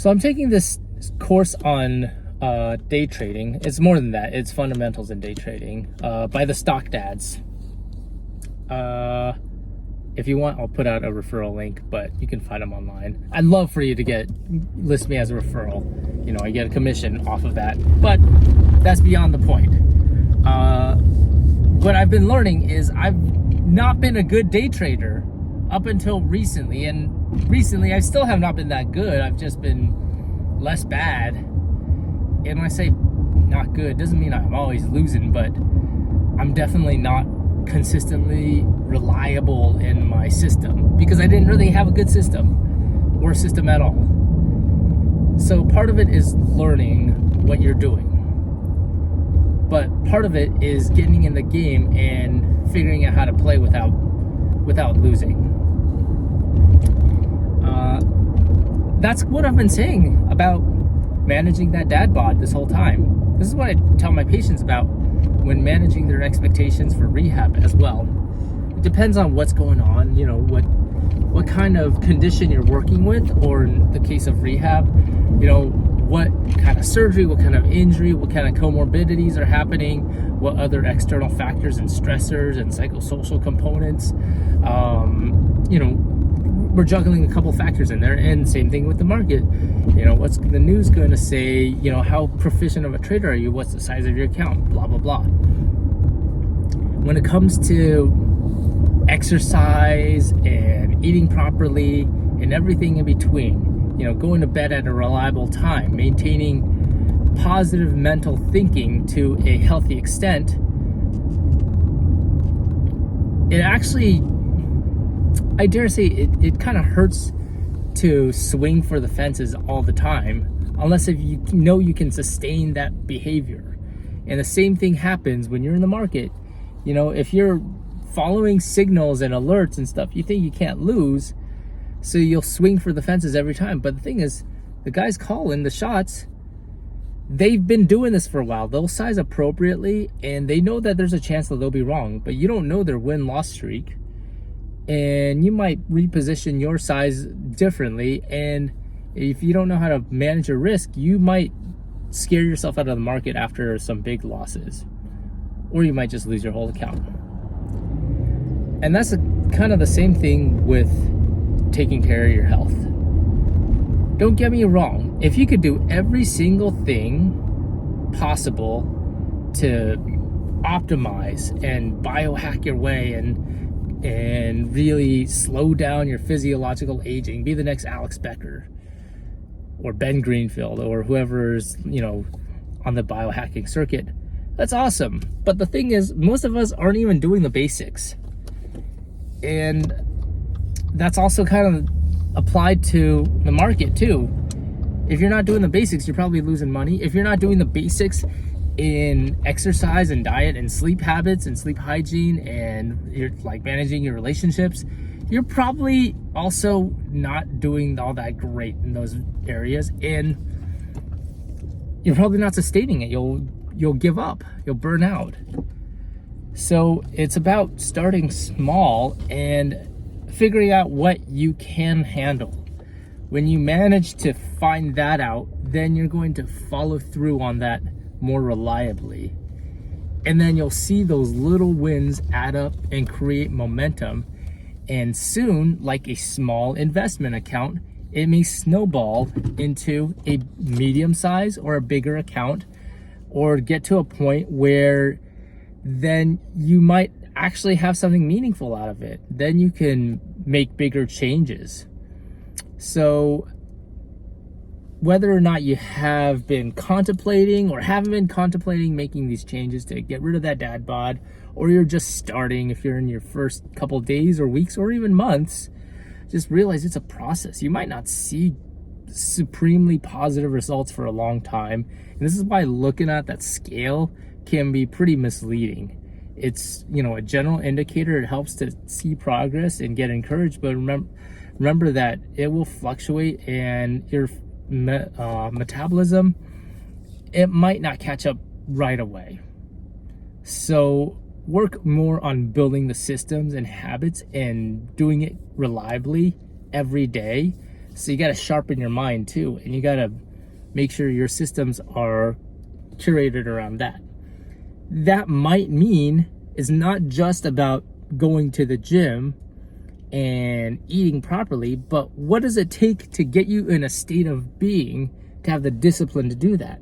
So I'm taking this course on day trading. It's more than that. It's fundamentals in day trading by the Stock Dads. If you want, I'll put out a referral link, but you can find them online. I'd love for you to list me as a referral. You know, I get a commission off of that, but that's beyond the point. What I've been learning is I've not been a good day trader up until recently, and recently I still have not been that good. I've just been less bad. And when I say not good, doesn't mean I'm always losing, but I'm definitely not consistently reliable in my system because I didn't really have a good system or a system at all. So part of it is learning what you're doing, but part of it is getting in the game and figuring out how to play without losing. That's what I've been saying about managing that dad bod this whole time. This is what I tell my patients about when managing their expectations for rehab as well. It depends on what's going on, you know, what kind of condition you're working with, or in the case of rehab, you know, what kind of surgery, what kind of injury, what kind of comorbidities are happening, what other external factors and stressors and psychosocial components. You know, we're juggling a couple factors in there, and same thing with the market. You know, what's the news going to say? You know, how proficient of a trader are you? What's the size of your account? Blah, blah, blah. When it comes to exercise and eating properly and everything in between, you know, going to bed at a reliable time, maintaining positive mental thinking to a healthy extent, it actually, I dare say, it kind of hurts to swing for the fences all the time, unless if you know you can sustain that behavior. And the same thing happens when you're in the market. You know, if you're following signals and alerts and stuff, you think you can't lose, so you'll swing for the fences every time. But the thing is, the guys calling the shots, they've been doing this for a while. They'll size appropriately, and they know that there's a chance that they'll be wrong, but you don't know their win-loss streak. And you might reposition your size differently, and if you don't know how to manage your risk, you might scare yourself out of the market after some big losses, or you might just lose your whole account. And that's kind of the same thing with taking care of your health. Don't get me wrong, if you could do every single thing possible to optimize and biohack your way and really slow down your physiological aging, be the next Alex Becker or Ben Greenfield or whoever's, you know, on the biohacking circuit, that's awesome. But the thing is, most of us aren't even doing the basics. And that's also kind of applied to the market too. If you're not doing the basics, you're probably losing money. If you're not doing the basics in exercise and diet and sleep habits and sleep hygiene, and you're like managing your relationships, you're probably also not doing all that great in those areas, and you're probably not sustaining it. You'll give up, you'll burn out. So it's about starting small and figuring out what you can handle. When you manage to find that out, then you're going to follow through on that more reliably, and then you'll see those little wins add up and create momentum, and soon, like a small investment account, it may snowball into a medium size or a bigger account, or get to a point where then you might actually have something meaningful out of it. Then you can make bigger changes. So whether or not you have been contemplating or haven't been contemplating making these changes to get rid of that dad bod, or you're just starting, if you're in your first couple days or weeks or even months, just realize it's a process. You might not see supremely positive results for a long time. And this is why looking at that scale can be pretty misleading. It's, you know, a general indicator. It helps to see progress and get encouraged, but remember that it will fluctuate, and your metabolism, it might not catch up right away. So work more on building the systems and habits and doing it reliably every day So you got to sharpen your mind too, and you got to make sure your systems are curated around that. That might mean it's not just about going to the gym and eating properly, but what does it take to get you in a state of being to have the discipline to do that?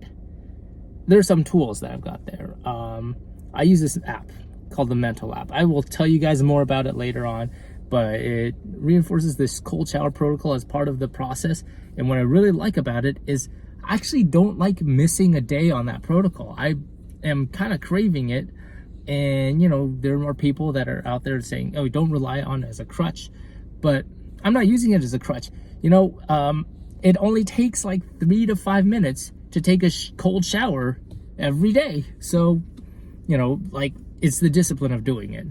There are some tools that I've got there. I use this app called the Mental app. I will tell you guys more about it later on, but it reinforces this cold shower protocol as part of the process. And what I really like about it is I actually don't like missing a day on that protocol. I am kind of craving it. And, you know, there are more people that are out there saying, oh, don't rely on it as a crutch. But I'm not using it as a crutch. You know, it only takes like 3 to 5 minutes to take a cold shower every day. So, you know, like, it's the discipline of doing it.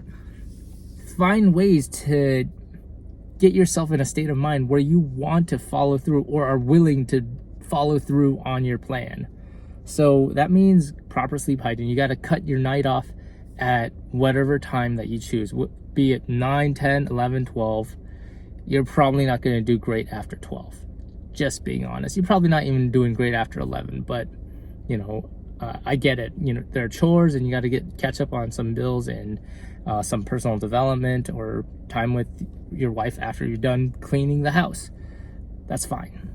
Find ways to get yourself in a state of mind where you want to follow through or are willing to follow through on your plan. So that means proper sleep hygiene. You got to cut your night off at whatever time that you choose, be it 9, 10, 11, 12. You're probably not going to do great after 12. Just being honest. You're probably not even doing great after 11, but, you know, I get it. You know, there are chores and you got to catch up on some bills and some personal development or time with your wife after you're done cleaning the house. That's fine.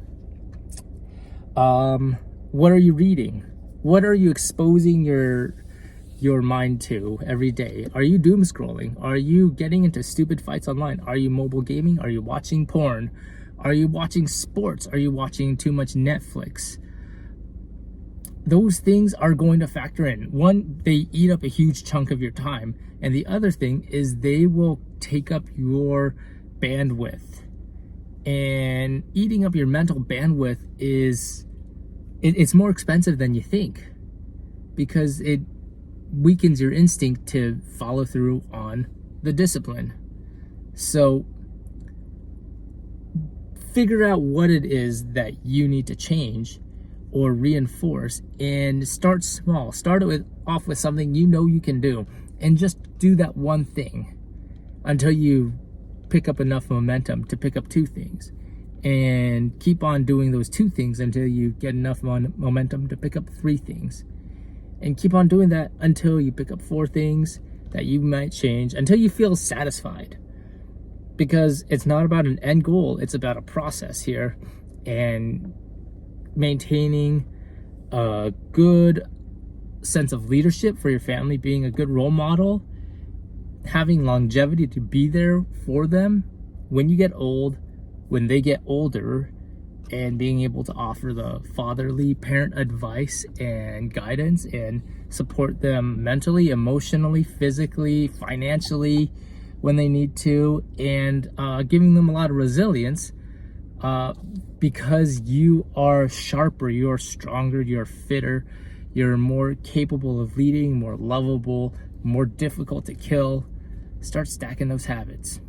What are you reading? What are you exposing your mind to every day? Are you doom scrolling? Are you getting into stupid fights online? Are you mobile gaming? Are you watching porn? Are you watching sports? Are you watching too much Netflix? Those things are going to factor in. One, they eat up a huge chunk of your time. And the other thing is they will take up your bandwidth. And eating up your mental bandwidth it's more expensive than you think, because it weakens your instinct to follow through on the discipline. So figure out what it is that you need to change or reinforce, and start small. Start off with something you know you can do, and just do that one thing until you pick up enough momentum to pick up 2 things, and keep on doing those 2 things until you get enough momentum to pick up 3 things, and keep on doing that until you pick up 4 things that you might change, until you feel satisfied. Because it's not about an end goal, it's about a process here, and maintaining a good sense of leadership for your family, being a good role model, having longevity to be there for them when you get old, when they get older, and being able to offer the fatherly parent advice and guidance and support them mentally, emotionally, physically, financially when they need to, and giving them a lot of resilience, because you are sharper, you're stronger, you're fitter, you're more capable of leading, more lovable, more difficult to kill. Start stacking those habits.